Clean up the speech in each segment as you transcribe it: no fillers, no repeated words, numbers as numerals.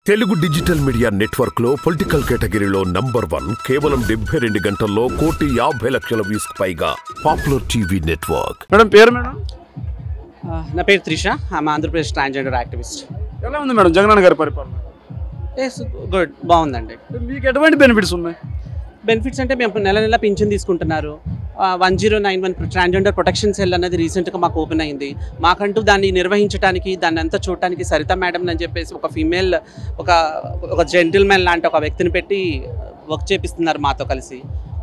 Telugu digital media network లో political కేటగిరీలో number 1 కేవలం 72 గంటల్లో 1,50,00,000 వ్యూస్ పైగా పాపులర్ టీవీ నెట్వర్క్. మేడం పేరు మేడం? నా పేరు Trisha. I'm Andhra Pradesh transgender activist. ఎలా ఉంది మేడం జగన్ గారి పరిపాలన? ఎస్, గుడ్, బాగుందండి. మీకు ఎటువంటి బెనిఫిట్స్ ఉన్నాయి? బెనిఫిట్స్ అంటే మేము నెల నెల పింఛన్ తీసుకుంటున్నారు. 1091 ట్రాన్స్జెండర్ ప్రొటెక్షన్ సెల్ అనేది రీసెంట్గా మాకు ఓపెన్ అయింది. మాకంటూ దాన్ని నిర్వహించడానికి, దాన్ని అంతా చూడటానికి సరిత మేడం అని చెప్పేసి ఒక ఫీమేల్, ఒక జెంటిల్మెన్ లాంటి ఒక వ్యక్తిని పెట్టి వర్క్ చేపిస్తున్నారు మాతో కలిసి.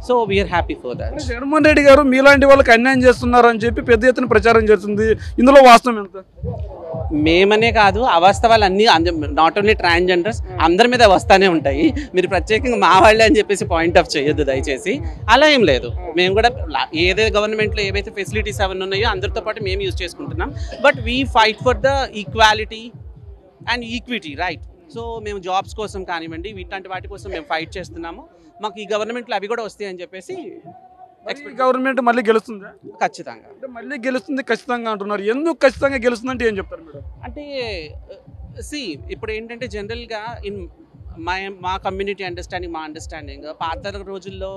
So we are happy for that. Jaganmohan Reddy గారు మీలాంటి వాళ్ళకి అన్యాయం చేస్తున్నారు అని చెప్పి పెద్ద ఎత్తున ప్రచారం చేస్తుంది. ఇందులో వాస్తవం ఎంత? మేమనే కాదు, అవాస్తవాలు అన్నీ నాట్ ఓన్లీ ట్రాన్స్జెండర్స్ అందరి మీద వస్తూనే ఉంటాయి. మీరు ప్రత్యేకంగా మా వాళ్ళే అని చెప్పేసి పాయింట్ ఆఫ్ చేయొద్దు దయచేసి. అలా ఏం లేదు, మేము కూడా ఏదైతే గవర్నమెంట్లో ఏవైతే ఫెసిలిటీస్ అవన్నీ ఉన్నాయో అందరితో పాటు మేము యూజ్ చేసుకుంటున్నాం. But we fight for the equality and equity, right? So మేము జాబ్స్ కోసం కానివ్వండి, వీటి వాటి కోసం మేము ఫైట్ చేస్తున్నాము. మాకు ఈ గవర్నమెంట్లో అవి కూడా వస్తాయని చెప్పేసి. గవర్నమెంట్ మళ్ళీ గెలుస్తుందా? ఖచ్చితంగా. అంటే మళ్ళీ గెలుస్తుంది ఖచ్చితంగా అంటున్నారు. ఎందుకు ఖచ్చితంగా గెలుస్తుందంటే ఏం చెప్తారు మేడం? అంటే ఇప్పుడు ఏంటంటే జనరల్గా మా కమ్యూనిటీ అండర్స్టాండింగ్, మా అండర్స్టాండింగ్ పాత రోజుల్లో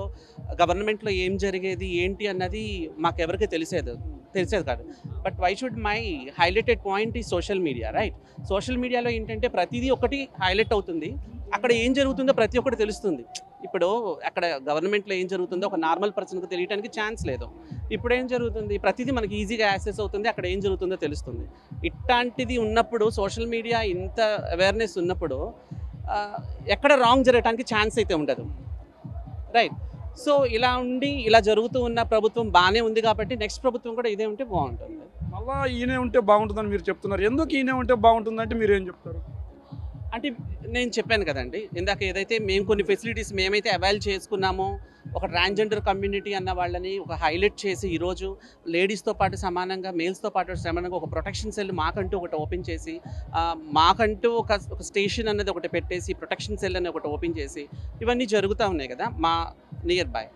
గవర్నమెంట్లో ఏం జరిగేది ఏంటి అన్నది మాకెవరికి తెలిసేది కాదు. But why should my highlighted point ఈ సోషల్ మీడియా, రైట్? సోషల్ మీడియాలో ఏంటంటే ప్రతిదీ ఒకటి హైలైట్ అవుతుంది. అక్కడ ఏం జరుగుతుందో ప్రతి ఒక్కటి తెలుస్తుంది. ఇప్పుడు అక్కడ గవర్నమెంట్లో ఏం జరుగుతుందో ఒక నార్మల్ పర్సన్కి తెలియడానికి ఛాన్స్ లేదు. ఇప్పుడు ఏం జరుగుతుంది, ప్రతిదీ మనకి ఈజీగా యాక్సెస్ అవుతుంది, అక్కడ ఏం జరుగుతుందో తెలుస్తుంది. ఇట్లాంటిది ఉన్నప్పుడు, సోషల్ మీడియా ఇంత అవేర్నెస్ ఉన్నప్పుడు ఎక్కడ రాంగ్ జరగడానికి ఛాన్స్ అయితే ఉండదు, రైట్? సో ఇలా జరుగుతూ ఉన్న ప్రభుత్వం బాగానే ఉంది కాబట్టి నెక్స్ట్ ప్రభుత్వం కూడా ఇదే ఉంటే బాగుంటుంది. మళ్ళీ ఈయనే ఉంటే బాగుంటుందని మీరు చెప్తున్నారు. ఎందుకు ఈయనే ఉంటే బాగుంటుందంటే మీరు ఏం చెప్తారు? అంటే నేను చెప్పాను కదండి ఇందాక, ఏదైతే మేము కొన్ని ఫెసిలిటీస్ మేమైతే అవైల్ చేసుకున్నామో, ఒక ట్రాన్స్జెండర్ కమ్యూనిటీ అన్న వాళ్ళని ఒక హైలైట్ చేసి ఈరోజు లేడీస్తో పాటు సమానంగా, మేల్స్తో పాటు సమానంగా ఒక ప్రొటెక్షన్ సెల్ మాకంటూ ఒకటి ఓపెన్ చేసి, మాకంటూ ఒక స్టేషన్ అన్నది ఒకటి పెట్టేసి, ప్రొటెక్షన్ సెల్ అని ఒకటి ఓపెన్ చేసి, ఇవన్నీ జరుగుతూ ఉన్నాయి కదా మా near by.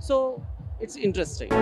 So it's interesting.